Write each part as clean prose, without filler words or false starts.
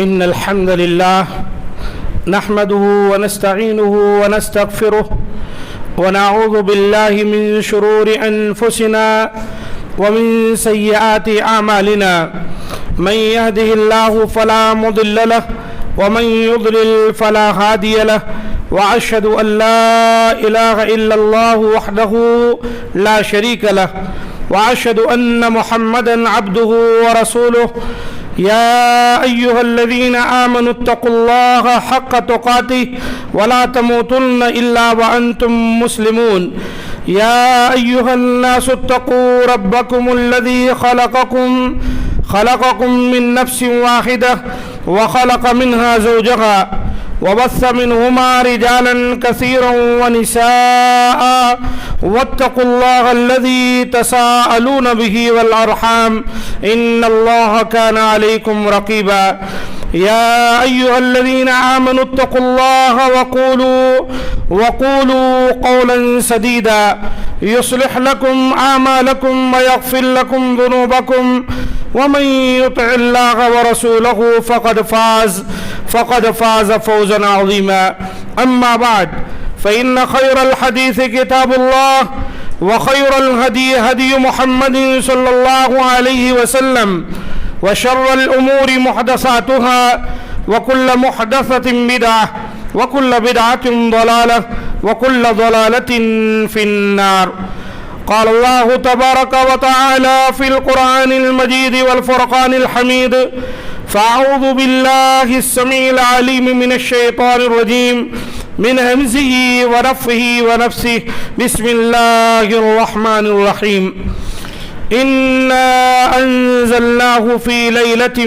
إن الحمد لله نحمده ونستعينه ونستغفره ونعوذ بالله من شرور أنفسنا ومن سيئات أعمالنا. من يهده الله فلا مضل له ومن يضلل فلا هادي له، وأشهد أن لا إله إلا الله وحده لا شريك له، وأشهد أن محمدا عبده ورسوله. يا أيها الذين آمنوا اتقوا الله حق تقاته ولا تموتن إلا وأنتم مسلمون. يا أيها الناس اتقوا ربكم الذي خلقكم من نفس واحدة وخلق منها زوجها وبث منهما رجالا كثيرا ونساء، واتقوا الله الذي تساءلون به والأرحام إن الله كان عليكم رقيبا. يا أيها الذين آمنوا اتقوا الله وقولوا قولا سديدا يصلح لكم أعمالكم ويغفر لكم ذنوبكم، ومن يطع الله ورسوله فقد فاز فوزا عظيما. أما بعد، فإن خير الحديث كتاب الله، وخير الهدي هدي محمد صلى الله عليه وسلم، وشر الأمور محدثاتها، وكل محدثة بدعة، وكل بدعة ضلالة، وكل ضلالة في النار. قال الله تبارك وتعالى في القرآن المجيد والفرقان الحميد: فأعوذ بالله السميع العليم من الشيطان الرجيم من همزه ونفخه ونفسه. بسم الله الرحمن الرحيم. إنا أنزلناه في ليلة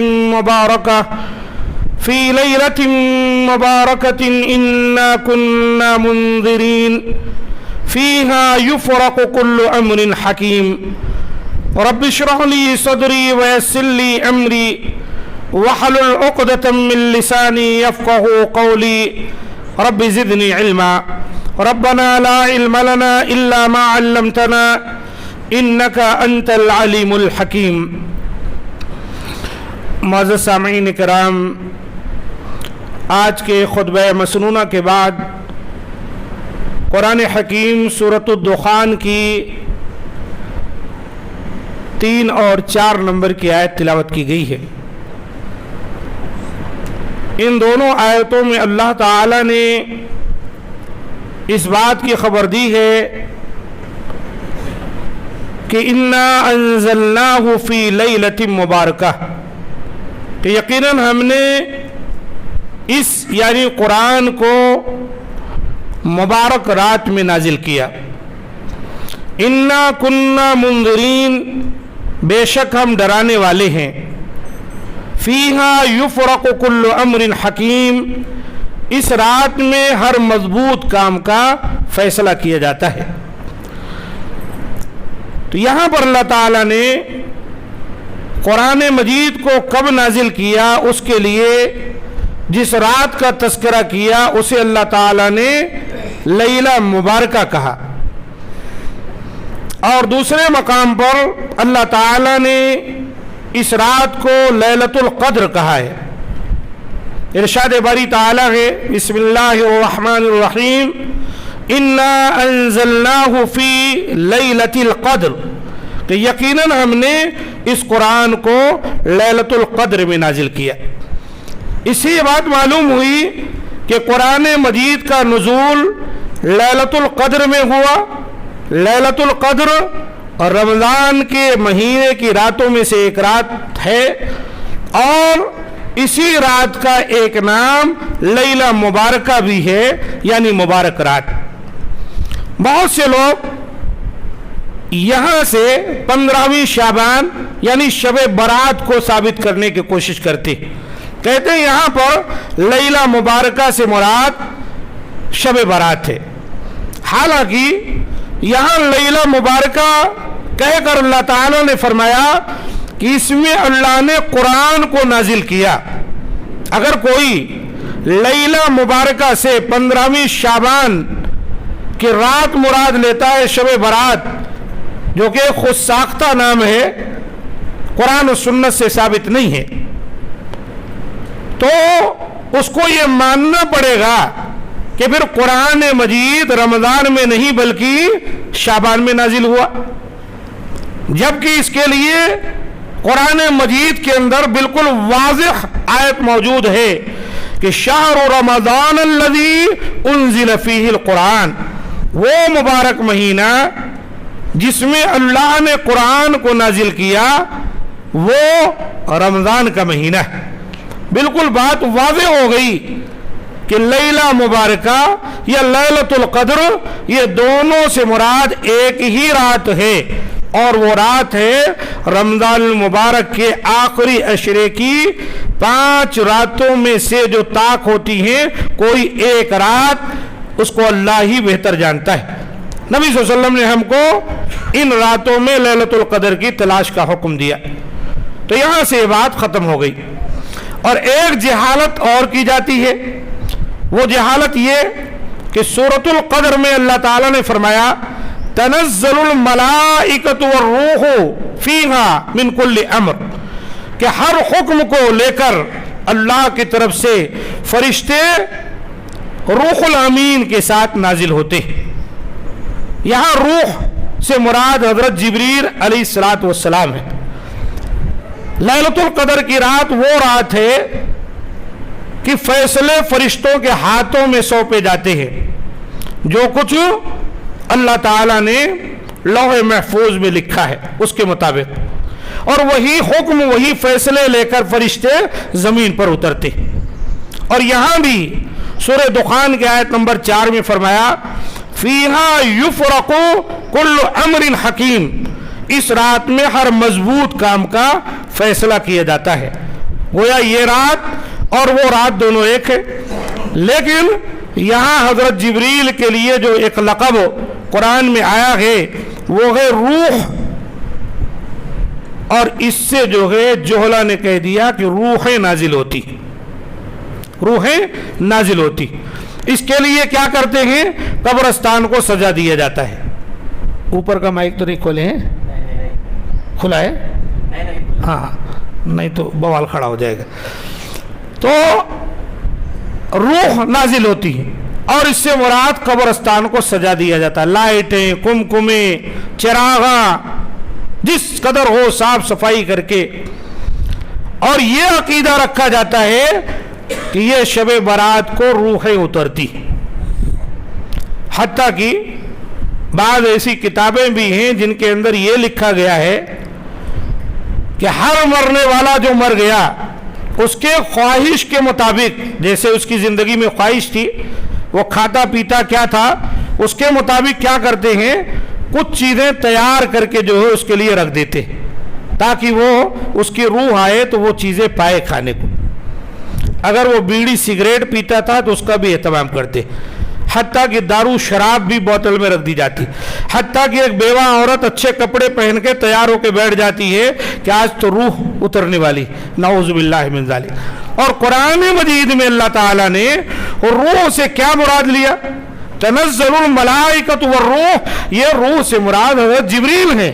مباركة إنا كنا منذرين فيها يفرق كل أمر حكيم. رب اشرح لي صدري ويسر لي أمري واحلل عقدة من لساني يفقه قولي. رب زدني علما. ربنا لا علم لنا إلا ما علمتنا إنك أنت العليم الحكيم. معزز سامعین کرام، آج کے خطبہ مسنونہ کے بعد قرآن حکیم سورۃ الدخان کی 3 اور 4 نمبر کی آیت تلاوت کی گئی ہے. ان دونوں آیتوں میں اللہ تعالی نے اس بات کی خبر دی ہے کہ انا انزلناہ فی لیلۃ مبارکہ، کہ یقیناً ہم نے اس یعنی قرآن کو مبارک رات میں نازل کیا. انا کننا منذرین، بے شک ہم ڈرانے والے ہیں. فیہا یفرق کل امر حکیم، اس رات میں ہر مضبوط کام کا فیصلہ کیا جاتا ہے. تو یہاں پر اللہ تعالیٰ نے قرآن مجید کو کب نازل کیا، اس کے لیے جس رات کا تذکرہ کیا اسے اللہ تعالیٰ نے لیلہ مبارکہ کہا. اور دوسرے مقام پر اللہ تعالیٰ نے اس رات کو لیلۃ القدر کہا ہے. ارشاد باری تعالیٰ ہے: بسم اللہ الرحمن الرحیم، انا انزلناہ فی لیلۃ القدر، کہ یقیناً ہم نے اس قرآن کو لیلۃ القدر میں نازل کیا. اس سے یہ بات معلوم ہوئی کہ قرآن مجید کا نزول لیلۃ القدر میں ہوا. لیلۃ القدر اور رمضان کے مہینے کی راتوں میں سے ایک رات ہے، اور اسی رات کا ایک نام لیلہ مبارکہ بھی ہے، یعنی مبارک رات. بہت سے لوگ یہاں سے 15ویں شعبان یعنی شب برات کو ثابت کرنے کی کوشش کرتے ہیں. کہتے ہیں یہاں پر لیلہ مبارکہ سے مراد شب برات ہے. حالانکہ یہاں لیلہ مبارکہ کہہ کر اللہ تعالیٰ نے فرمایا کہ اس میں اللہ نے قرآن کو نازل کیا. اگر کوئی لیلہ مبارکہ سے 15ویں شعبان کی رات مراد لیتا ہے شب برات، جو کہ خود ساختہ نام ہے، قرآن و سنت سے ثابت نہیں ہے. تو اس کو یہ ماننا پڑے گا کہ پھر قرآن مجید رمضان میں نہیں بلکہ شعبان میں نازل ہوا، جبکہ اس کے لیے قرآن مجید کے اندر بالکل واضح آیت موجود ہے کہ شہر رمضان الذی انزل فیہ القرآن، وہ مبارک مہینہ جس میں اللہ نے قرآن کو نازل کیا وہ رمضان کا مہینہ ہے۔ بالکل بات واضح ہو گئی کہ لیلہ مبارکہ یا لیلۃ القدر یہ دونوں سے مراد ایک ہی رات ہے، اور وہ رات ہے رمضان المبارک کے آخری عشرے کی 5 راتوں میں سے جو طاق ہوتی ہیں، کوئی ایک رات اس کو اللہ ہی بہتر جانتا ہے۔ نبی صلی اللہ علیہ وسلم نے ہم کو ان راتوں میں لیلۃ القدر کی تلاش کا حکم دیا۔ تو یہاں سے یہ بات ختم ہو گئی، اور ایک جہالت اور کی جاتی ہے، وہ جہالت یہ کہ سورۃ القدر میں اللہ تعالیٰ نے فرمایا تنزل الملائکۃ والروح فیہا من کل امر، کہ ہر حکم کو لے کر اللہ کی طرف سے فرشتے روح الامین کے ساتھ نازل ہوتے ہیں۔ یہاں روح سے مراد حضرت جبریل علیہ الصلوۃ والسلام ہے۔ لیلۃ القدر کی رات وہ رات ہے کہ فیصلے فرشتوں کے ہاتھوں میں سونپے جاتے ہیں، جو کچھ اللہ تعالیٰ نے لوح محفوظ میں لکھا ہے اس کے مطابق، اور وہی حکم وہی فیصلے لے کر فرشتے زمین پر اترتے۔ اور یہاں بھی سورہ دخان کی آیت نمبر 4 میں فرمایا فیہا یفرق کل امر حکیم، اس رات میں ہر مضبوط کام کا فیصلہ کیا جاتا ہے۔ گویا یہ رات اور وہ رات دونوں ایک ہے، لیکن یہاں حضرت جبریل کے لیے جو ایک لقب قرآن میں آیا ہے وہ ہے روح، اور اس سے جو ہے جوہلا نے کہہ دیا کہ روحیں نازل ہوتی، روحیں نازل ہوتی۔ اس کے لیے کیا کرتے ہیں؟ قبرستان کو سجا دیا جاتا ہے۔ اوپر کا مائک تو نہیں کھولے ہیں؟ کھلا ہے؟ ہاں، نہیں تو بوال کھڑا ہو جائے گا۔ تو روح نازل ہوتی ہے، اور اس سے مراد قبرستان کو سجا دیا جاتا ہے، لائٹیں، کمکمیں، چراغاں جس قدر ہو صاف صفائی کر کے۔ اور یہ عقیدہ رکھا جاتا ہے کہ یہ شب برات کو روحیں اترتی، حتیٰ کہ بعض ایسی کتابیں بھی ہیں جن کے اندر یہ لکھا گیا ہے کہ ہر مرنے والا جو مر گیا اس کے خواہش کے مطابق، جیسے اس کی زندگی میں خواہش تھی، وہ کھاتا پیتا کیا تھا، اس کے مطابق کیا کرتے ہیں، کچھ چیزیں تیار کر کے جو ہے اس کے لیے رکھ دیتے تاکہ وہ اس کی روح آئے تو وہ چیزیں پائے کھانے کو۔ اگر وہ بیڑی سگریٹ پیتا تھا تو اس کا بھی اہتمام کرتے، حتیٰ کہ دارو شراب بھی بوتل میں رکھ دی جاتی، حتیٰ کہ ایک بیوہ عورت اچھے کپڑے پہن کے تیار ہو کے بیٹھ جاتی ہے کہ آج تو روح اترنے والی، نعوذ باللہ من ذالک۔ اور قرآن مجید میں اللہ تعالیٰ نے روح سے کیا مراد لیا؟ تنزل الملائکۃ والروح، یہ روح سے مراد حضرت جبریل ہیں۔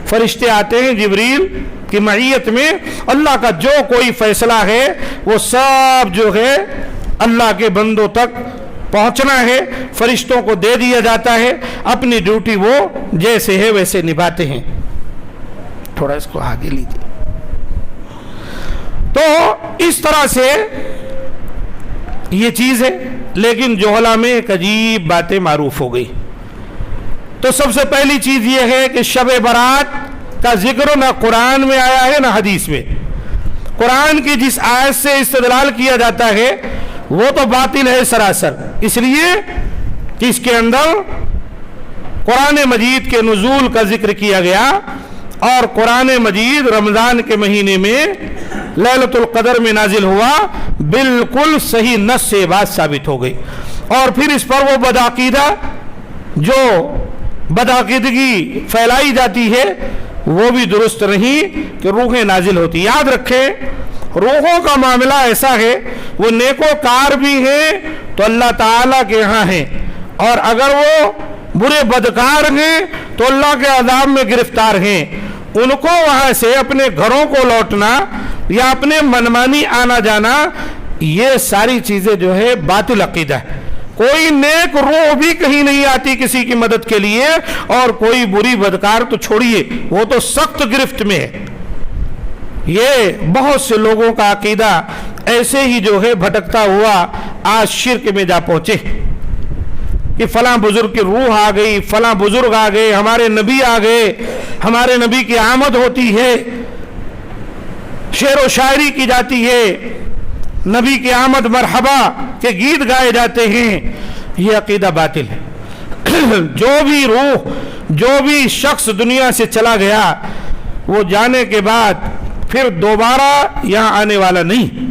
فرشتے آتے ہیں جبریل کی معیت میں، اللہ کا جو کوئی فیصلہ ہے وہ سب جو ہے اللہ کے بندوں تک پہنچنا ہے، فرشتوں کو دے دیا جاتا ہے، اپنی ڈیوٹی وہ جیسے ہے ویسے نبھاتے ہیں۔ تھوڑا اس کو آگے لیجیے۔ تو اس طرح سے یہ چیز ہے، لیکن جوہلا میں ایک عجیب باتیں معروف ہو گئی۔ تو سب سے پہلی چیز یہ ہے کہ شب برات کا ذکر نہ قرآن میں آیا ہے نہ حدیث میں۔ قرآن کی جس آیت سے استدلال کیا جاتا ہے وہ تو باطل ہے سراسر، اس لیے کہ اس کے اندر قرآن مجید کے نزول کا ذکر کیا گیا، اور قرآن مجید رمضان کے مہینے میں لیلۃ القدر میں نازل ہوا، بالکل صحیح نص سے بات ثابت ہو گئی۔ اور پھر اس پر وہ بدعقیدہ جو بدعقیدگی پھیلائی جاتی ہے وہ بھی درست نہیں کہ روحیں نازل ہوتی۔ یاد رکھیں روحوں کا معاملہ ایسا ہے، وہ نیکوکار بھی ہیں تو اللہ تعالیٰ کے یہاں ہیں، اور اگر وہ برے بدکار ہیں تو اللہ کے عذاب میں گرفتار ہیں۔ ان کو وہاں سے اپنے گھروں کو لوٹنا یا اپنے منمانی آنا جانا، یہ ساری چیزیں جو ہے باطل عقیدہ ہے۔ کوئی نیک روح بھی کہیں نہیں آتی کسی کی مدد کے لیے، اور کوئی بری بدکار تو چھوڑیے، وہ تو سخت گرفت میں ہے۔ یہ بہت سے لوگوں کا عقیدہ ایسے ہی جو ہے بھٹکتا ہوا آج شرک میں جا پہنچے کہ فلاں بزرگ کی روح آ گئی، فلاں بزرگ آ گئے، ہمارے نبی آ گئے، ہمارے نبی کی آمد ہوتی ہے، شعر و شاعری کی جاتی ہے، نبی کی آمد مرحبا کے گیت گائے جاتے ہیں۔ یہ عقیدہ باطل ہے۔ جو بھی روح، جو بھی شخص دنیا سے چلا گیا، وہ جانے کے بعد پھر دوبارہ یہاں آنے والا نہیں۔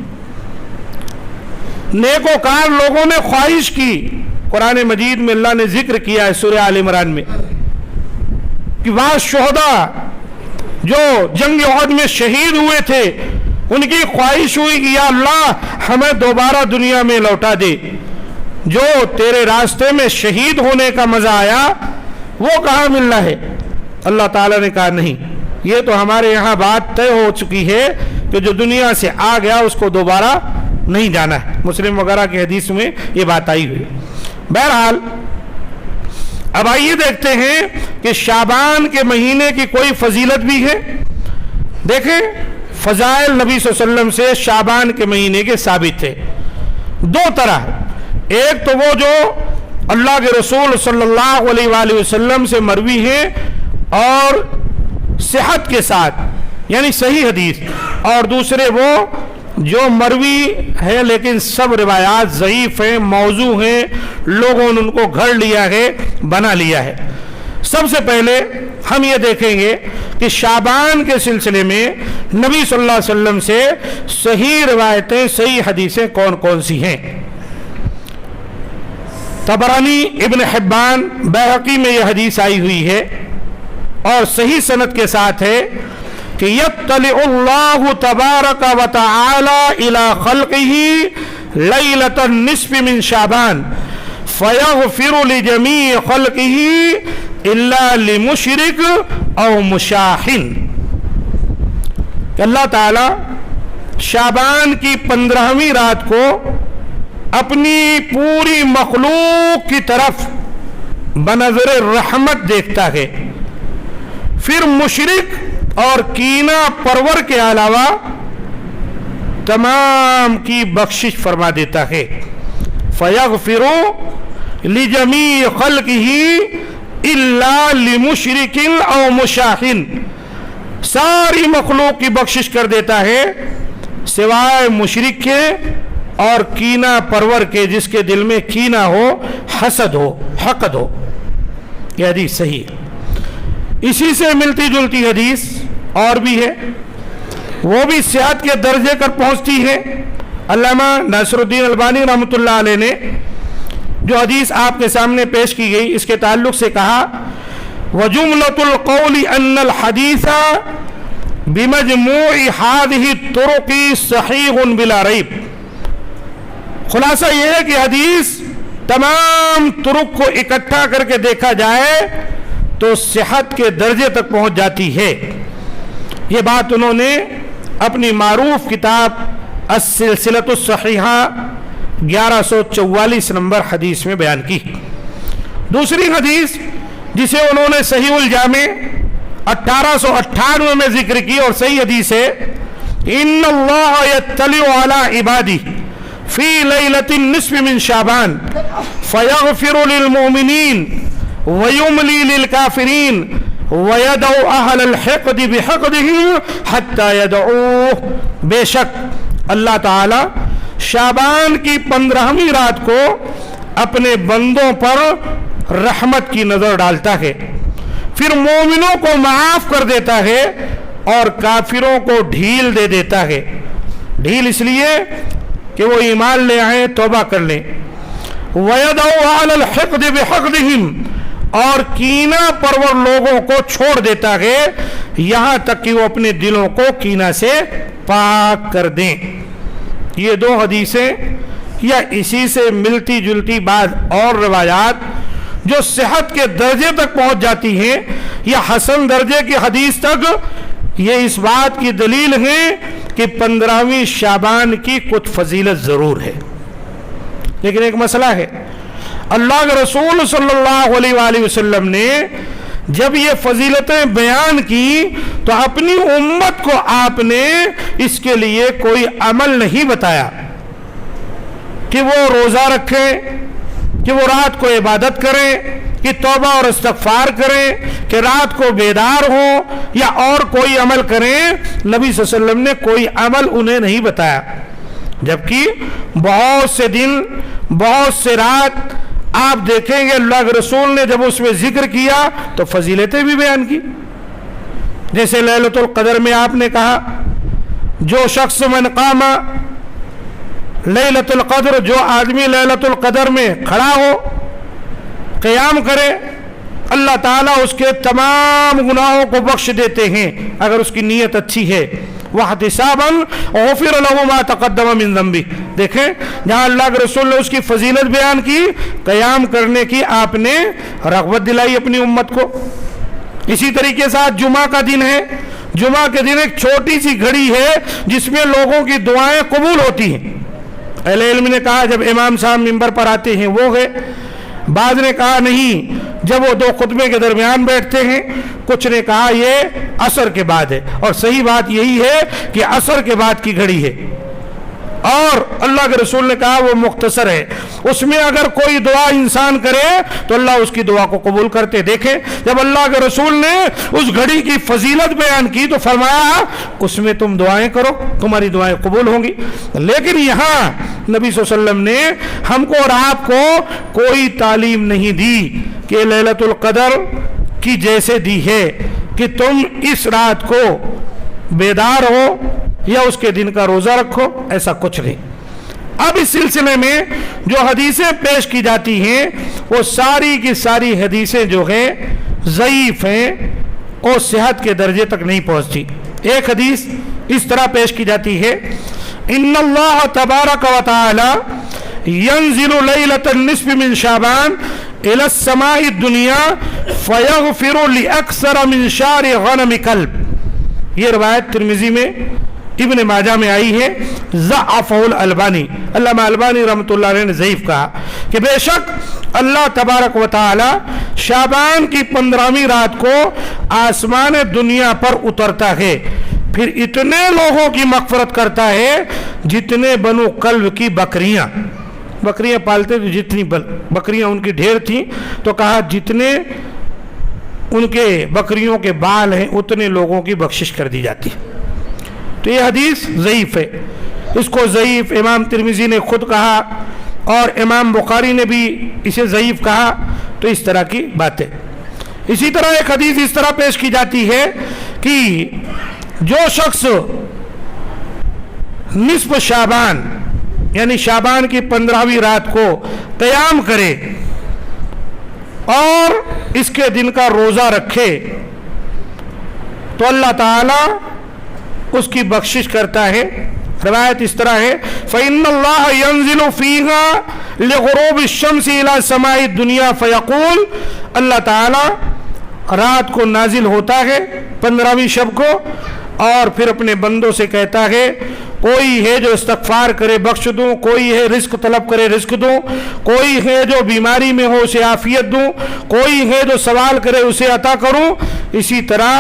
نیکوکار لوگوں نے خواہش کی، قرآن مجید میں اللہ نے ذکر کیا ہے سورہ آل عمران میں کہ بعض شہداء جو جنگ احد میں شہید ہوئے تھے، ان کی خواہش ہوئی کہ یا اللہ ہمیں دوبارہ دنیا میں لوٹا دے، جو تیرے راستے میں شہید ہونے کا مزہ آیا وہ کہاں ملنا ہے؟ اللہ تعالیٰ نے کہا نہیں، یہ تو ہمارے یہاں بات طے ہو چکی ہے کہ جو دنیا سے آ گیا اس کو دوبارہ نہیں جانا ہے۔ مسلم وغیرہ کی حدیث میں یہ بات آئی ہوئی۔ بہرحال اب آئیے دیکھتے ہیں کہ شعبان کے مہینے کی کوئی فضیلت بھی ہے۔ دیکھیں فضائل نبی صلی اللہ علیہ وسلم سے شعبان کے مہینے کے ثابت ہے دو طرح۔ ایک تو وہ جو اللہ کے رسول صلی اللہ علیہ وآلہ وسلم سے مروی ہے اور صحت کے ساتھ، یعنی صحیح حدیث، اور دوسرے وہ جو مروی ہے لیکن سب روایات ضعیف ہیں، موضوع ہیں، لوگوں نے ان کو گھڑ لیا ہے، بنا لیا ہے۔ سب سے پہلے ہم یہ دیکھیں گے کہ شعبان کے سلسلے میں نبی صلی اللہ علیہ وسلم سے صحیح روایتیں، صحیح حدیثیں کون کون سی ہیں۔ طبرانی، ابن حبان، بیہقی میں یہ حدیث آئی ہوئی ہے اور صحیح سند کے ساتھ ہے کہ یطلع اللہ تبارک و تعالی الی خلقہ لیلۃ النصف من شعبان فیغفر لجمیع خلقہ الا لمشرک او مشاحن۔ کہ اللہ تعالی شعبان کی 15ویں رات کو اپنی پوری مخلوق کی طرف بنظر رحمت دیکھتا ہے، پھر مشرک اور کینہ پرور کے علاوہ تمام کی بخشش فرما دیتا ہے۔ فَيَغْفِرُ لِجَمِيعِ خَلْقِهِ إِلَّا لِمُشْرِكٍ أَوْ مُشَاحٍ، ساری مخلوق کی بخشش کر دیتا ہے سوائے مشرک کے اور کینہ پرور کے، جس کے دل میں کینہ ہو، حسد ہو، حقد ہو۔ یہ حدیث صحیح ہے۔ اسی سے ملتی جلتی حدیث اور بھی ہے، وہ بھی صحت کے درجے پر پہنچتی ہے۔ علامہ ناصر الدین البانی رحمۃ اللہ علیہ نے جو حدیث آپ کے سامنے پیش کی گئی اس کے تعلق سے کہا وَجُمْلَةُ الْقَوْلِ أَنَّ الْحَدِيثَ بِمَجْمُوعِ هَذِهِ الطُّرُقِ صَحِيحٌ بِلَا رَيْبٍ۔ خلاصہ یہ ہے کہ حدیث تمام طرق کو اکٹھا کر کے دیکھا جائے تو صحت کے درجے تک پہنچ جاتی ہے۔ یہ بات انہوں نے اپنی معروف کتاب السلسلۃ الصحیحہ 1144 نمبر حدیث میں بیان کی۔ دوسری حدیث جسے انہوں نے صحیح الجامع 1898 میں ذکر کی اور صحیح حدیث ہے، ان اللہ یطلع علی عبادہ فی لیلۃ النصف من شعبان فیغفر للمؤمنین ویملی للکافرین ویدعو اہل الحقد بحقدہم حتی یدعوہ۔ بے شک اللہ تعالی شعبان کی 15ویں رات کو اپنے بندوں پر رحمت کی نظر ڈالتا ہے، پھر مومنوں کو معاف کر دیتا ہے اور کافروں کو ڈھیل دے دیتا ہے۔ ڈھیل اس لیے کہ وہ ایمان لے آئیں، توبہ کر لیں۔ وَيَدْعُ عَلَى الْحِقْدِ بِحَقْدِهِمْ، اور کینہ پرور لوگوں کو چھوڑ دیتا ہے یہاں تک کہ وہ اپنے دلوں کو کینہ سے پاک کر دیں۔ یہ دو حدیثیں یا اسی سے ملتی جلتی بعض اور روایات جو صحت کے درجے تک پہنچ جاتی ہیں یا حسن درجے کی حدیث تک، یہ اس بات کی دلیل ہے کہ کہ 15ویں شعبان کی کچھ فضیلت ضرور ہے، لیکن ایک مسئلہ ہے، اللہ کے رسول صلی اللہ علیہ وآلہ وسلم نے جب یہ فضیلتیں بیان کی تو اپنی امت کو آپ نے اس کے لیے کوئی عمل نہیں بتایا کہ وہ روزہ رکھیں، کہ وہ رات کو عبادت کریں، کہ توبہ اور استغفار کریں، کہ رات کو بیدار ہوں یا اور کوئی عمل کریں۔ نبی صلی اللہ علیہ وسلم نے کوئی عمل انہیں نہیں بتایا، جبکہ بہت سے دن، بہت سے رات آپ دیکھیں گے اللہ کے رسول نے جب اس میں ذکر کیا تو فضیلتیں بھی بیان کی۔ جیسے لیلۃ القدر میں آپ نے کہا جو شخص من قام لیلۃ القدر، جو آدمی لیلۃ القدر میں کھڑا ہو، قیام کرے، اللہ تعالیٰ اس کے تمام گناہوں کو بخش دیتے ہیں اگر اس کی نیت اچھی ہے۔ وَاحْتِسَابًا غُفِرَ لَهُ مَا تَقَدَّمَ مِن ذَنبِهِ، دیکھیں جہاں اللہ کے رسول نے اس کی فضیلت بیان کی، قیام کرنے کی آپ نے رغبت دلائی اپنی امت کو۔ اسی طریقے سے آج جمعہ کا دن ہے، جمعہ کے دن ایک چھوٹی سی گھڑی ہے جس میں لوگوں کی دعائیں قبول ہوتی ہیں۔ اہل علم نے کہا جب امام صاحب منبر پر آتے ہیں وہ ہے، بعض نے کہا نہیں جب وہ دو خطبے کے درمیان بیٹھتے ہیں، کچھ نے کہا یہ عصر کے بعد ہے، اور صحیح بات یہی ہے کہ عصر کے بعد کی گھڑی ہے، اور اللہ کے رسول نے کہا وہ مختصر ہے، اس میں اگر کوئی دعا انسان کرے تو اللہ اس کی دعا کو قبول کرتے۔ دیکھیں جب اللہ کے رسول نے اس گھڑی کی فضیلت بیان کی تو فرمایا اس میں تم دعائیں کرو، تمہاری دعائیں قبول ہوں گی۔ لیکن یہاں نبی صلی اللہ علیہ وسلم نے ہم کو اور آپ کو کوئی تعلیم نہیں دی کہ لیلۃ القدر کی جیسے دی ہے کہ تم اس رات کو بیدار ہو یا اس کے دن کا روزہ رکھو، ایسا کچھ نہیں۔ اب اس سلسلے میں جو حدیثیں پیش کی جاتی ہیں وہ ساری کی ساری حدیثیں جو ہیں ضعیف ہیں اور صحت کے درجے تک نہیں پہنچتی۔ ایک حدیث اس طرح پیش کی جاتی ہے، ان اللہ تبارک و تعالی ینزل لیلۃ النصف من شعبان الى السماء الدنیا فیغفر لاکثر من شعر غنم کلب۔ یہ روایت ترمذی میں، ابن ماجہ میں آئی ہے، ضعفہ الالبانی، علامہ البانی رحمۃ اللہ علیہ نے ضعیف کہا کہ بے شک اللہ تبارک و تعالی شعبان کی 15ویں رات کو آسمان دنیا پر اترتا ہے، پھر اتنے لوگوں کی مغفرت کرتا ہے جتنے بنو کلب کی بکریاں پالتے تھے، جتنی بکریاں ان کی ڈھیر تھیں، تو کہا جتنے ان کے بکریوں کے بال ہیں اتنے لوگوں کی بخشش کر دی جاتی ہے۔ تو یہ حدیث ضعیف ہے، اس کو ضعیف امام ترمذی نے خود کہا اور امام بخاری نے بھی اسے ضعیف کہا، تو اس طرح کی باتیں۔ اسی طرح ایک حدیث اس طرح پیش کی جاتی ہے کہ جو شخص نصف شعبان یعنی شعبان کی 15ویں رات کو قیام کرے اور اس کے دن کا روزہ رکھے تو اللہ تعالی اس کی بخشش کرتا ہے۔ روایت اس طرح ہے، فَإِنَّ اللَّهَ يَنزِلُ فِيهَا لِغُرُوبِ الشَّمْسِ إِلَى سَمَاءِ الدُّنْيَا فَيَقُولُ، اللہ تعالی رات کو نازل ہوتا ہے 15ویں شب کو اور پھر اپنے بندوں سے کہتا ہے کوئی ہے جو استغفار کرے بخش دوں، کوئی ہے رزق طلب کرے رزق دوں، کوئی ہے جو بیماری میں ہو اسے عافیت دوں، کوئی ہے جو سوال کرے اسے عطا کروں، اسی طرح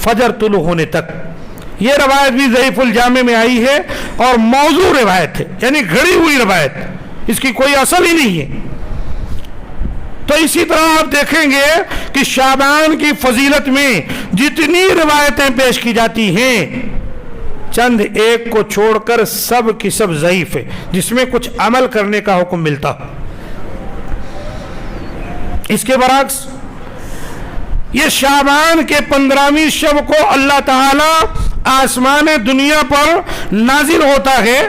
فجر طلوع ہونے تک۔ یہ روایت بھی ضعیف الجامع میں آئی ہے اور موضوع روایت ہے، یعنی گھڑی ہوئی روایت، اس کی کوئی اصل ہی نہیں ہے۔ تو اسی طرح آپ دیکھیں گے کہ شعبان کی فضیلت میں جتنی روایتیں پیش کی جاتی ہیں چند ایک کو چھوڑ کر سب کی سب ضعیف ہے، جس میں کچھ عمل کرنے کا حکم ملتا۔ اس کے برعکس یہ شعبان کے 15ویں شب کو اللہ تعالی آسمان دنیا پر نازل ہوتا ہے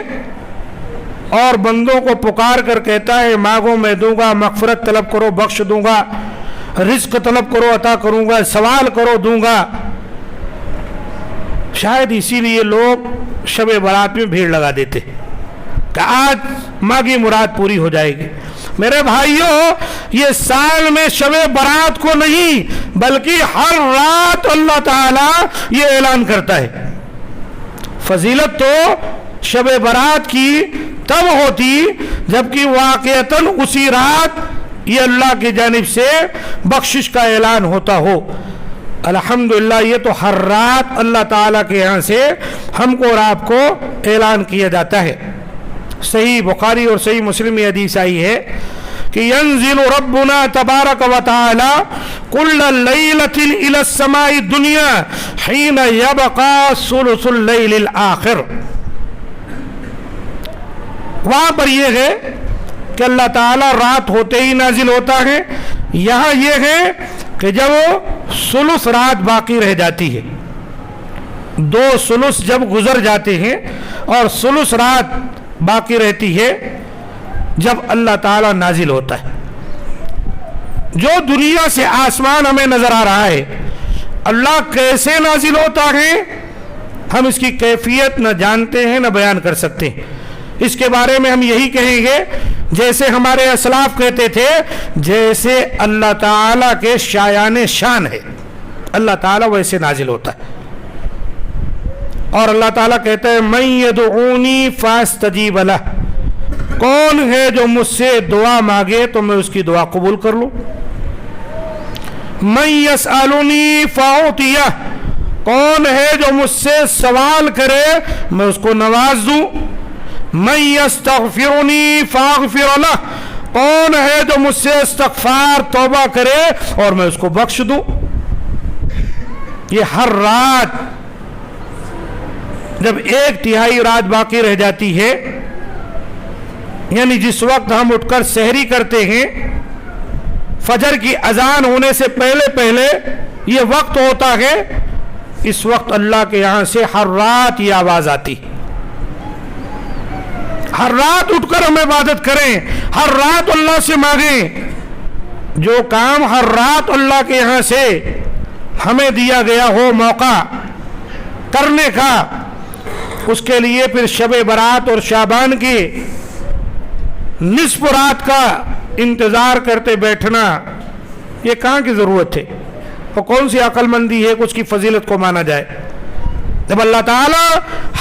اور بندوں کو پکار کر کہتا ہے مانگو میں دوں گا، مغفرت طلب کرو بخش دوں گا، رزق طلب کرو عطا کروں گا، سوال کرو دوں گا۔ شاید اسی لیے لوگ شب برات میں بھیڑ لگا دیتے کہ آج مانگی مراد پوری ہو جائے گی۔ میرے بھائیوں، یہ سال میں شب برات کو نہیں بلکہ ہر رات اللہ تعالی یہ اعلان کرتا ہے، فضیلت تو شب برات کی تب ہوتی جبکہ واقعتاً اسی رات یہ اللہ کی جانب سے بخشش کا اعلان ہوتا ہو. الحمدللہ یہ تو ہر رات اللہ تعالیٰ کے یہاں سے ہم کو اور آپ کو اعلان کیا جاتا ہے. صحیح بخاری اور صحیح مسلم میں حدیث آئی ہے کہ ینزل ربنا تبارک و تعالی کل لیلۃ الی السماء الدنیا حین یبقى ثلث اللیل الآخر. وہاں پر یہ ہے کہ اللہ تعالیٰ رات ہوتے ہی نازل ہوتا ہے. یہاں یہ ہے کہ جب ثلث رات باقی رہ جاتی ہے، 2 ثلث جب گزر جاتے ہیں اور ثلث رات باقی رہتی ہے جب اللہ تعالیٰ نازل ہوتا ہے. جو دنیا سے آسمان ہمیں نظر آ رہا ہے، اللہ کیسے نازل ہوتا ہے ہم اس کی کیفیت نہ جانتے ہیں نہ بیان کر سکتے ہیں. اس کے بارے میں ہم یہی کہیں گے جیسے ہمارے اسلاف کہتے تھے، جیسے اللہ تعالیٰ کے شایان شان ہے اللہ تعالیٰ ویسے نازل ہوتا ہے. اور اللہ تعالیٰ کہتا ہے من یدعونی فاستجیب لہ، کون ہے جو مجھ سے دعا مانگے تو میں اس کی دعا قبول کر لوں. من یسألنی فاعطیہ، کون ہے جو مجھ سے سوال کرے میں اس کو نواز دوں. من یستغفرنی فاغفر لہ، کون ہے جو مجھ سے استغفار توبہ کرے اور میں اس کو بخش دوں. یہ ہر رات جب 1/3 رات باقی رہ جاتی ہے، یعنی جس وقت ہم اٹھ کر سحری کرتے ہیں، فجر کی اذان ہونے سے پہلے یہ وقت ہوتا ہے، اس وقت اللہ کے یہاں سے ہر رات یہ آواز آتی. ہر رات اٹھ کر ہم عبادت کریں، ہر رات اللہ سے مانگیں. جو کام ہر رات اللہ کے یہاں سے ہمیں دیا گیا ہو موقع کرنے کا، اس کے لیے پھر شب برات اور شعبان کی نصف رات کا انتظار کرتے بیٹھنا یہ کہاں کی ضرورت ہے؟ اور کون سی عقل مندی ہے کہ اس کی فضیلت کو مانا جائے؟ جب اللہ تعالیٰ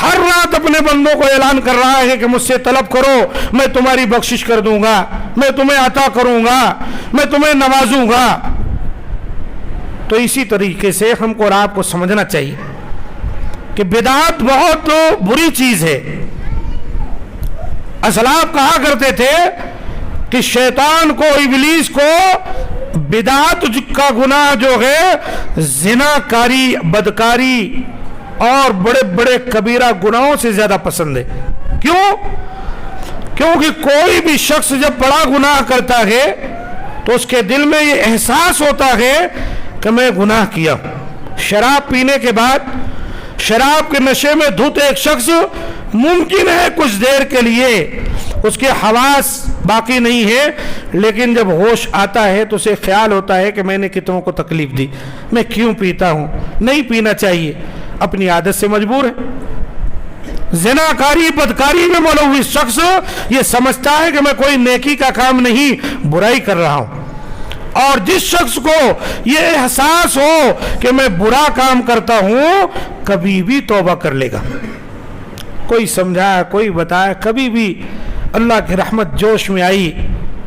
ہر رات اپنے بندوں کو اعلان کر رہا ہے کہ مجھ سے طلب کرو میں تمہاری بخشش کر دوں گا، میں تمہیں عطا کروں گا، میں تمہیں نوازوں گا. تو اسی طریقے سے ہم کو اور آپ کو سمجھنا چاہیے کہ بدعت بہت بری چیز ہے. اسلاف کہا کرتے تھے کہ شیطان کو، ابلیس کو بدعت کا گناہ جو ہے زنا کاری، بدکاری اور بڑے بڑے کبیرہ گناہوں سے زیادہ پسند ہے. کیوں؟ کیونکہ کوئی بھی شخص جب بڑا گناہ کرتا ہے تو اس کے دل میں یہ احساس ہوتا ہے کہ میں گناہ کیا. شراب پینے کے بعد، شراب کے نشے میں دھت ایک شخص ممکن ہے کچھ دیر کے لیے اس کے حواس باقی نہیں ہے، لیکن جب ہوش آتا ہے تو اسے خیال ہوتا ہے کہ میں نے کتنوں کو تکلیف دی، میں کیوں پیتا ہوں، نہیں پینا چاہیے، اپنی عادت سے مجبور ہے. زناکاری، بدکاری میں ملوث شخص یہ سمجھتا ہے کہ میں کوئی نیکی کا کام نہیں، برائی کر رہا ہوں. اور جس شخص کو یہ احساس ہو کہ میں برا کام کرتا ہوں کبھی بھی توبہ کر لے گا. کوئی سمجھایا، کوئی بتایا، کبھی بھی اللہ کی رحمت جوش میں آئی،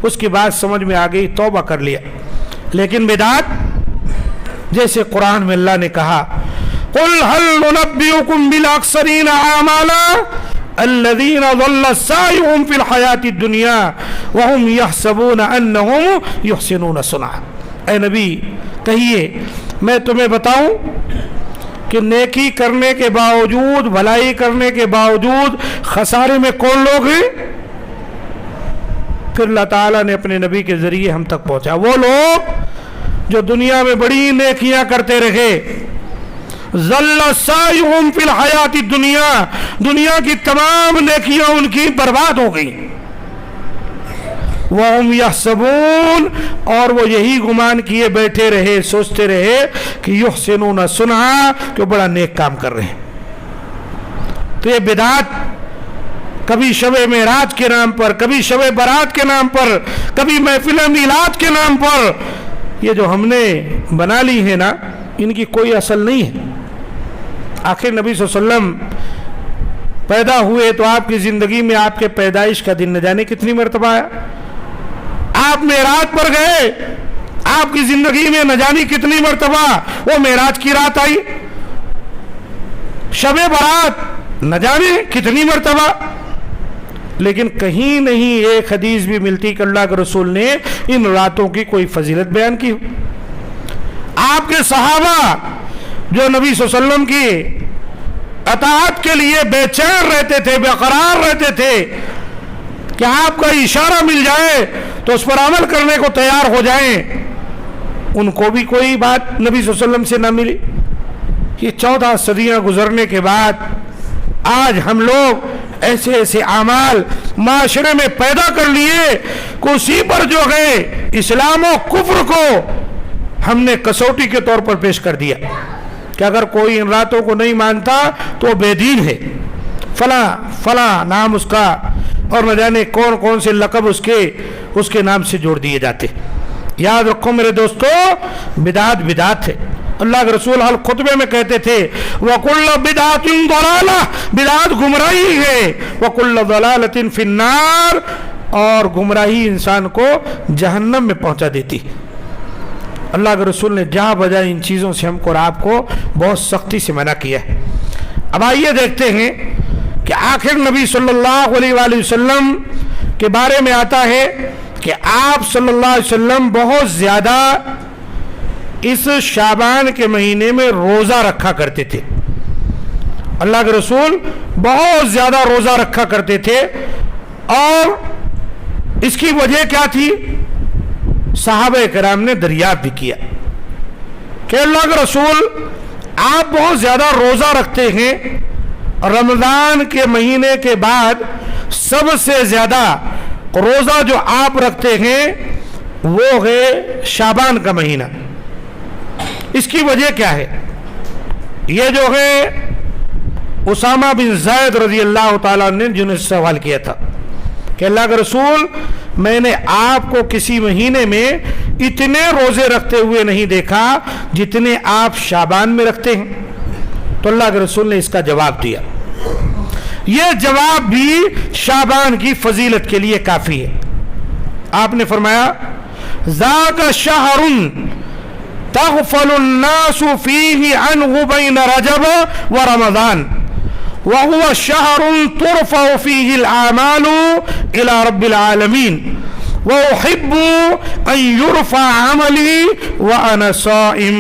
اس کی بات سمجھ میں آ گئی، توبہ کر لیا. لیکن بدعت جیسے قرآن میں اللہ نے کہا قُلْ هَلْ نُنَبِّئُكُمْ بِالْأَخْسَرِينَ أَعْمَالًا الَّذِينَ ضَلَّ سَعْيُهُمْ فِي الْحَيَاةِ الدُّنْيَا وَهُمْ يَحْسَبُونَ أَنَّهُمْ يُحْسِنُونَ صُنْعًا. اے نبی کہیے میں تمہیں بتاؤں کہ نیکی کرنے کے باوجود، بھلائی کرنے کے باوجود خسارے میں کون لوگ ہیں؟ پھر اللہ تعالیٰ نے اپنے نبی کے ذریعے ہم تک پہنچا. وہ لوگ جو دنیا میں بڑی نیکیاں کرتے رہے، ظل سعیہم فی الحیات الدنیا، دنیا کی تمام نیکیاں ان کی برباد ہو گئی. وَهُمْ يَحْسَبُونَ، اور وہ یہی گمان کیے بیٹھے رہے، سوچتے رہے کہ يُحْسِنُونَ صُنْعًا، کہ بڑا نیک کام کر رہے ہیں. تو یہ بدعت کبھی شب معراج کے نام پر، کبھی شب برات کے نام پر، کبھی محفل میلاد کے نام پر، یہ جو ہم نے بنا لی ہے نا، ان کی کوئی اصل نہیں ہے. آخر نبی صلی اللہ علیہ وسلم پیدا ہوئے تو آپ کی زندگی میں آپ کے پیدائش کا دن نہ جانے کتنی مرتبہ آیا. آپ معراج پر گئے, آپ کی زندگی میں نہ جانے کتنی مرتبہ وہ معراج کی رات آئی. شب برات نہ جانے کتنی مرتبہ. لیکن کہیں نہیں ایک حدیث بھی ملتی کہ اللہ کے رسول نے ان راتوں کی کوئی فضیلت بیان کی. آپ کے صحابہ جو نبی صلی اللہ علیہ وسلم کی اطاعت کے لیے بے چین رہتے تھے, بے قرار رہتے تھے کہ آپ کا اشارہ مل جائے تو اس پر عمل کرنے کو تیار ہو جائیں, ان کو بھی کوئی بات نبی صلی اللہ علیہ وسلم سے نہ ملی. یہ 14 صدیاں گزرنے کے بعد آج ہم لوگ ایسے ایسے اعمال معاشرے میں پیدا کر لیے کہ اسی پر جو ہے اسلام و کفر کو ہم نے کسوٹی کے طور پر پیش کر دیا کہ اگر کوئی ان راتوں کو نہیں مانتا تو بے دین ہے, فلاں فلاں نام اس کا, اور نہ جانے کون کون سے لقب اس کے نام سے جوڑ دیے جاتے. یاد رکھو میرے دوستو, بدعت بدعت ہے. اللہ کے رسول ہر خطبے میں کہتے تھے وَكُلَّ بِدْعَةٍ ضَلَالَةٍ, بدعت گمراہی ہے, وَكُلَّ ضَلَالَةٍ فِي النَّارِ, اور گمراہی انسان کو جہنم میں پہنچا دیتی. اللہ کے رسول نے جہاں بجائے ان چیزوں سے ہم کو اور آپ کو بہت سختی سے منع کیا ہے. اب آئیے دیکھتے ہیں کہ آخر نبی صلی اللہ علیہ وآلہ وسلم کے بارے میں آتا ہے کہ آپ صلی اللہ علیہ وسلم بہت زیادہ اس شعبان کے مہینے میں روزہ رکھا کرتے تھے. اللہ کے رسول بہت زیادہ روزہ رکھا کرتے تھے, اور اس کی وجہ کیا تھی صحابہ کرام نے دریافت بھی کیا کہ اللہ کے رسول آپ بہت زیادہ روزہ رکھتے ہیں, رمضان کے مہینے کے بعد سب سے زیادہ روزہ جو آپ رکھتے ہیں وہ ہے شعبان کا مہینہ. اس کی وجہ کیا ہے؟ یہ جو ہے اسامہ بن زید رضی اللہ تعالیٰ نے جنہیں سوال کیا تھا کہ اللہ کے رسول میں نے آپ کو کسی مہینے میں اتنے روزے رکھتے ہوئے نہیں دیکھا جتنے آپ شعبان میں رکھتے ہیں. تو اللہ کے رسول نے اس کا جواب دیا. یہ جواب بھی شعبان کی فضیلت کے لیے کافی ہے. آپ نے فرمایا ذاک شہر تغفل الناس فیہ عنہ بین رجب ورمضان وهو شهر ترفع فيه الأعمال إلى رب العالمين وأحب أن يرفع عملي وأنا صائم,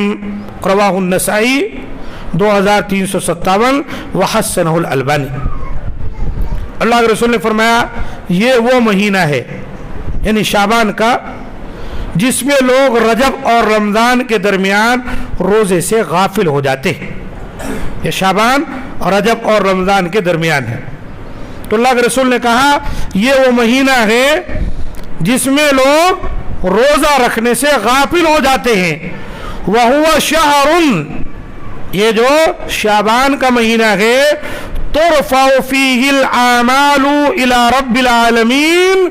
رواه النسائی 2357 وحسنہ الالبانی. اللہ کے رسول نے فرمایا یہ وہ مہینہ ہے یعنی شعبان کا جس میں لوگ رجب اور رمضان کے درمیان روزے سے غافل ہو جاتے ہیں. یہ شعبان اور رجب اور رمضان کے درمیان ہے. تو اللہ کے رسول نے کہا یہ وہ مہینہ ہے جس میں لوگ روزہ رکھنے سے غافل ہو جاتے ہیں. وَهُوَ شَهْرٌ, یہ جو شعبان کا مہینہ ہے, تُرْفَعُ فِيهِ الْأَعْمَالُ إِلَى رَبِّ الْعَالَمِينَ,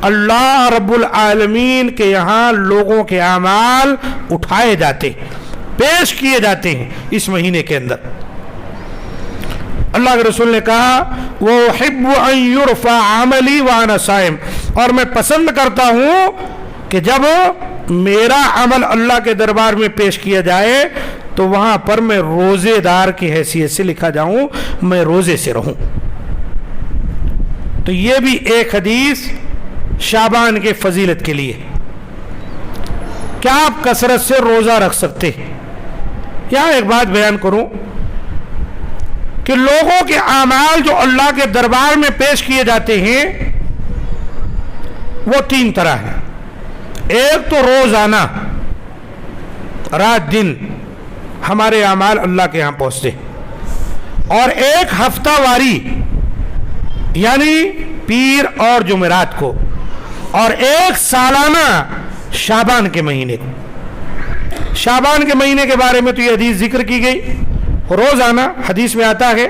اللہ رب العالمین کے یہاں لوگوں کے اعمال اٹھائے جاتے پیش کیے جاتے ہیں اس مہینے کے اندر. اللہ کے رسول نے کہا وَأُحِبُّ أَن يُرْفَعَ عَمَلِي وَأَنَا صَائِمٌ, اور میں پسند کرتا ہوں کہ جب میرا عمل اللہ کے دربار میں پیش کیا جائے تو وہاں پر میں روزے دار کی حیثیت سے لکھا جاؤں, میں روزے سے رہوں. تو یہ بھی ایک حدیث شعبان کے فضیلت کے لیے. کیا آپ کثرت سے روزہ رکھ سکتے ہیں؟ یہاں ایک بات بیان کروں کہ لوگوں کے اعمال جو اللہ کے دربار میں پیش کیے جاتے ہیں وہ 3 طرح ہیں. ایک تو روزانہ, رات دن ہمارے اعمال اللہ کے یہاں پہنچتے ہیں, اور ایک ہفتہ واری یعنی پیر اور جمعرات کو, اور ایک سالانہ شعبان کے مہینے کو. شعبان کے مہینے کے بارے میں تو یہ حدیث ذکر کی گئی. روزانہ حدیث میں آتا ہے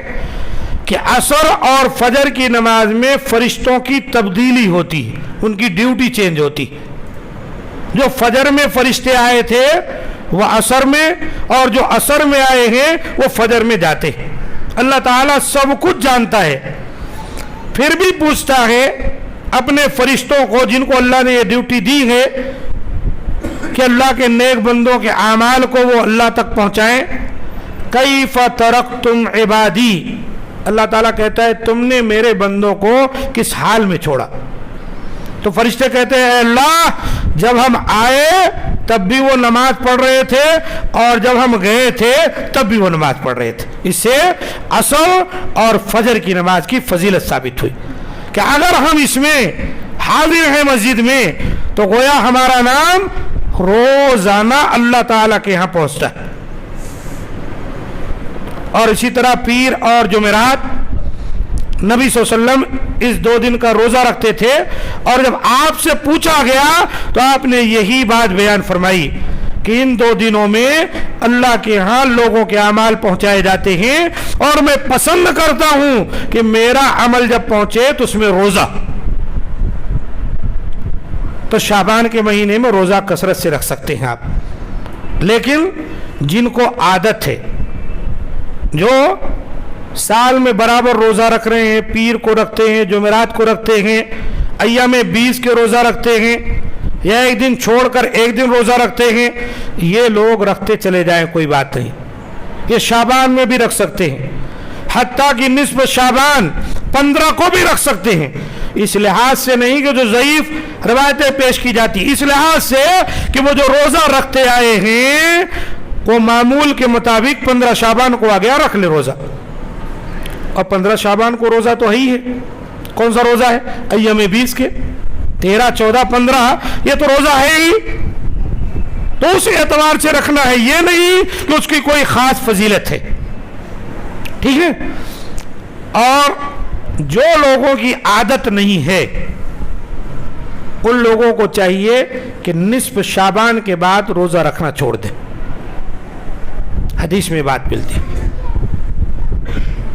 کہ عصر اور فجر کی نماز میں فرشتوں کی تبدیلی ہوتی, ان کی ڈیوٹی چینج ہوتی. جو فجر میں فرشتے آئے تھے وہ عصر میں, اور جو عصر میں آئے ہیں وہ فجر میں جاتے ہیں. اللہ تعالیٰ سب کچھ جانتا ہے، پھر بھی پوچھتا ہے اپنے فرشتوں کو جن کو اللہ نے یہ ڈیوٹی دی ہے کہ اللہ کے نیک بندوں کے اعمال کو وہ اللہ تک پہنچائیں. کیف ترکتم عبادی، اللہ تعالیٰ کہتا ہے تم نے میرے بندوں کو کس حال میں چھوڑا؟ تو فرشتے کہتے ہیں اے اللہ، جب ہم آئے تب بھی وہ نماز پڑھ رہے تھے اور جب ہم گئے تھے تب بھی وہ نماز پڑھ رہے تھے. اس سے عصر اور فجر کی نماز کی فضیلت ثابت ہوئی کہ اگر ہم اس میں حاضر ہیں مسجد میں تو گویا ہمارا نام روزانہ اللہ تعالیٰ کے ہاں پہنچتا ہے. اور اسی طرح پیر اور جمعرات نبی صلی اللہ علیہ وسلم اس 2 دن کا روزہ رکھتے تھے، اور جب آپ سے پوچھا گیا تو آپ نے یہی بات بیان فرمائی کہ ان 2 دنوں میں اللہ کے ہاں لوگوں کے اعمال پہنچائے جاتے ہیں، اور میں پسند کرتا ہوں کہ میرا عمل جب پہنچے تو اس میں روزہ. تو شعبان کے مہینے میں روزہ کثرت سے رکھ سکتے ہیں آپ، لیکن جن کو عادت ہے، جو سال میں برابر روزہ رکھ رہے ہیں، پیر کو رکھتے ہیں، جمعرات کو رکھتے ہیں، ایام 20 کے روزہ رکھتے ہیں، یا ایک دن چھوڑ کر ایک دن روزہ رکھتے ہیں، یہ لوگ رکھتے چلے جائیں، کوئی بات نہیں. یہ شعبان میں بھی رکھ سکتے ہیں، حتیٰ کہ نصف شعبان 15 کو بھی رکھ سکتے ہیں. اس لحاظ سے نہیں کہ جو ضعیف روایتیں پیش کی جاتی، اس لحاظ سے کہ وہ جو روزہ رکھتے آئے ہیں وہ معمول کے مطابق 15 شعبان کو آ گیا رکھ لے روزہ. اور 15 شعبان کو روزہ تو ہے ہی ہے. کون سا روزہ ہے؟ ایام 20 کے 13 14 15 یہ تو روزہ ہے ہی، تو اس اعتبار سے رکھنا ہے، یہ نہیں کہ اس کی کوئی خاص فضیلت ہے. ٹھیک ہے. اور جو لوگوں کی عادت نہیں ہے ان لوگوں کو چاہیے کہ نصف شعبان کے بعد روزہ رکھنا چھوڑ دیں. حدیث میں بات ملتی ہے.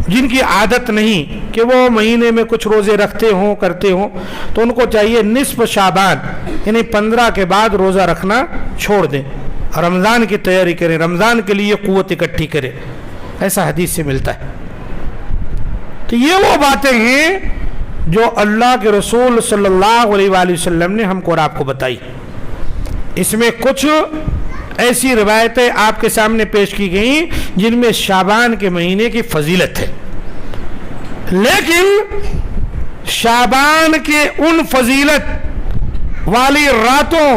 جن کی عادت نہیں کہ وہ مہینے میں کچھ روزے رکھتے ہوں کرتے ہوں تو ان کو چاہیے نصف شعبان یعنی 15 کے بعد روزہ رکھنا چھوڑ دیں، رمضان کی تیاری کریں، رمضان کے لیے قوت اکٹھی کریں. ایسا حدیث سے ملتا ہے. تو یہ وہ باتیں ہیں جو اللہ کے رسول صلی اللہ علیہ وآلہ وسلم نے ہم کو اور آپ کو بتائی. اس میں کچھ ایسی روایتیں آپ کے سامنے پیش کی گئیں جن میں شعبان کے مہینے کی فضیلت ہے، لیکن شعبان کے ان فضیلت والی راتوں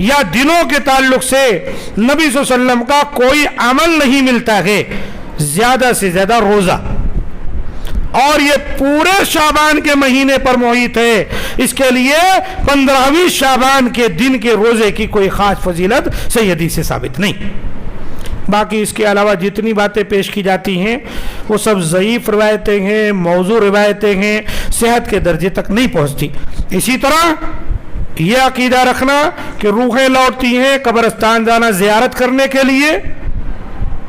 یا دنوں کے تعلق سے نبی صلی اللہ علیہ وسلم کا کوئی عمل نہیں ملتا ہے، زیادہ سے زیادہ روزہ. اور یہ پورے شعبان کے مہینے پر محیط ہے، اس کے لیے 15ویں شعبان کے دن کے روزے کی کوئی خاص فضیلت صحیح حدیث سے ثابت نہیں. باقی اس کے علاوہ جتنی باتیں پیش کی جاتی ہیں وہ سب ضعیف روایتیں ہیں، موضوع روایتیں ہیں، صحت کے درجے تک نہیں پہنچتی. اسی طرح یہ عقیدہ رکھنا کہ روحیں لوٹتی ہیں قبرستان جانا زیارت کرنے کے لیے،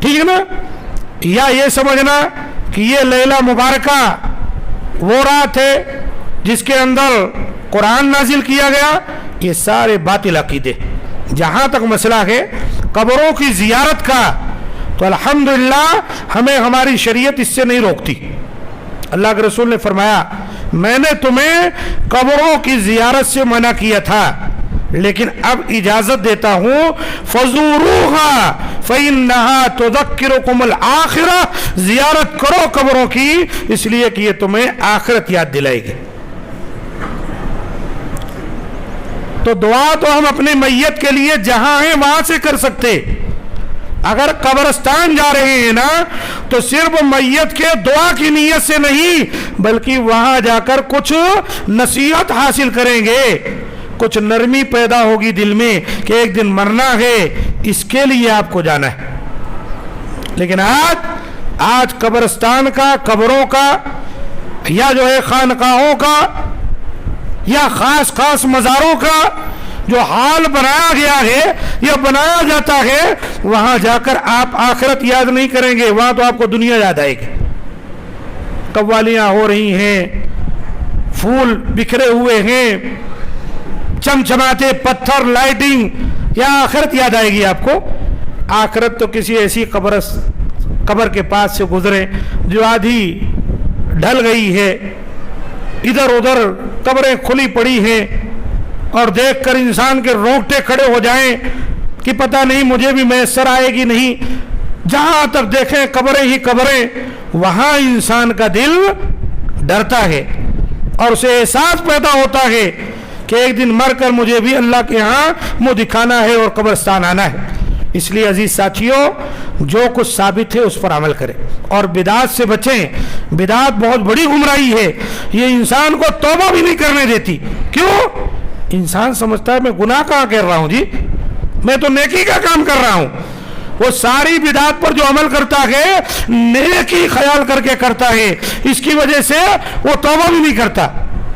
ٹھیک ہے نا، یا یہ سمجھنا کہ یہ لیلہ مبارکہ وہ رات ہے جس کے اندر قرآن نازل کیا گیا، یہ سارے باطل عقیدے. جہاں تک مسئلہ ہے قبروں کی زیارت کا تو الحمدللہ ہمیں ہماری شریعت اس سے نہیں روکتی. اللہ کے رسول نے فرمایا میں نے تمہیں قبروں کی زیارت سے منع کیا تھا لیکن اب اجازت دیتا ہوں فزوروها فإنها تذکرکم الآخرہ، زیارت کرو قبروں کی اس لیے کہ یہ تمہیں آخرت یاد دلائے گی. تو دعا تو ہم اپنے میت کے لیے جہاں ہیں وہاں سے کر سکتے. اگر قبرستان جا رہے ہیں نا تو صرف میت کے دعا کی نیت سے نہیں بلکہ وہاں جا کر کچھ نصیحت حاصل کریں گے، کچھ نرمی پیدا ہوگی دل میں کہ ایک دن مرنا ہے، اس کے لیے آپ کو جانا ہے. لیکن آج قبرستان کا، قبروں کا، یا جو ہے خانقاہوں کا یا خاص مزاروں کا جو حال بنایا گیا ہے یا بنایا جاتا ہے، وہاں جا کر آپ آخرت یاد نہیں کریں گے، وہاں تو آپ کو دنیا یاد آئے گی. قوالیاں ہو رہی ہیں، پھول بکھرے ہوئے ہیں، چمچماتے پتھر، لائٹنگ، یا آخرت یاد آئے گی آپ کو. آخرت تو کسی ایسی قبر کے پاس سے گزریں جو آدھی ڈھل گئی ہے، ادھر ادھر قبریں کھلی پڑی ہیں، اور دیکھ کر انسان کے رونگٹے کھڑے ہو جائیں کہ پتہ نہیں مجھے بھی میسر آئے گی نہیں، جہاں تک دیکھیں قبریں ہی قبریں، وہاں انسان کا دل ڈرتا ہے اور اسے احساس پیدا ہوتا ہے کہ ایک دن مر کر مجھے بھی اللہ کے ہاں منہ دکھانا ہے اور قبرستان آنا ہے۔ اس لیے عزیز ساتھیوں، جو کچھ ثابت ہے اس پر عمل کریں اور بدعات سے بچیں۔ بدعات بہت بڑی گمراہی ہے، یہ انسان کو توبہ بھی نہیں کرنے دیتی۔ کیوں؟ انسان سمجھتا ہے میں گناہ کہاں کر رہا ہوں جی، میں تو نیکی کا کام کر رہا ہوں۔ وہ ساری بدعات پر جو عمل کرتا ہے نیکی خیال کر کے کرتا ہے، اس کی وجہ سے وہ توبہ بھی نہیں کرتا۔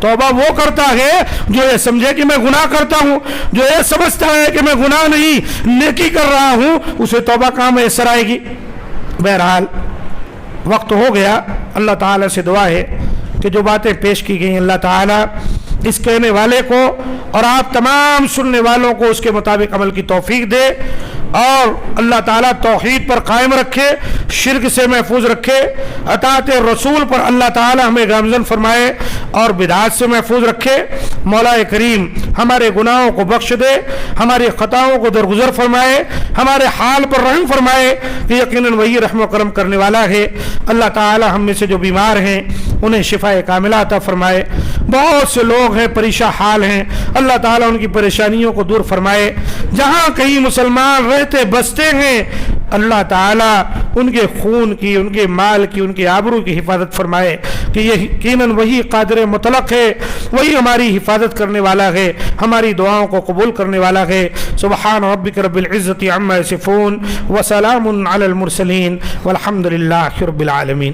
توبہ وہ کرتا ہے جو یہ سمجھے کہ میں گناہ کرتا ہوں، جو یہ سمجھتا ہے کہ میں گناہ نہیں نیکی کر رہا ہوں، اسے توبہ کہاں میسر آئے گی۔ بہرحال وقت ہو گیا، اللہ تعالیٰ سے دعا ہے کہ جو باتیں پیش کی گئیں اللہ تعالیٰ اس کہنے والے کو اور آپ تمام سننے والوں کو اس کے مطابق عمل کی توفیق دے، اور اللہ تعالیٰ توحید پر قائم رکھے، شرک سے محفوظ رکھے، اطاعت رسول پر اللہ تعالیٰ ہمیں گامزن فرمائے اور بدعات سے محفوظ رکھے۔ مولا کریم ہمارے گناہوں کو بخش دے، ہماری خطاؤں کو درگزر فرمائے، ہمارے حال پر رحم فرمائے کہ یقیناً وہی رحم و کرم کرنے والا ہے۔ اللہ تعالیٰ ہم میں سے جو بیمار ہیں انہیں شفاء کاملہ عطا فرمائے۔ بہت سے لوگ ہیں پریشان حال ہیں، اللہ تعالیٰ ان کی پریشانیوں کو دور فرمائے۔ جہاں کہیں مسلمان رہتے بستے ہیں اللہ تعالیٰ ان کے خون کی، ان کے مال کی، ان کے آبرو کی حفاظت فرمائے کہ یہ یقیناً وہی قادر مطلق ہے، وہی ہماری حفاظت کرنے والا ہے، ہماری دعاؤں کو قبول کرنے والا ہے۔ سبحان ربک رب العزت عما یصفون وسلام علی المرسلین والحمد للہ رب العالمین۔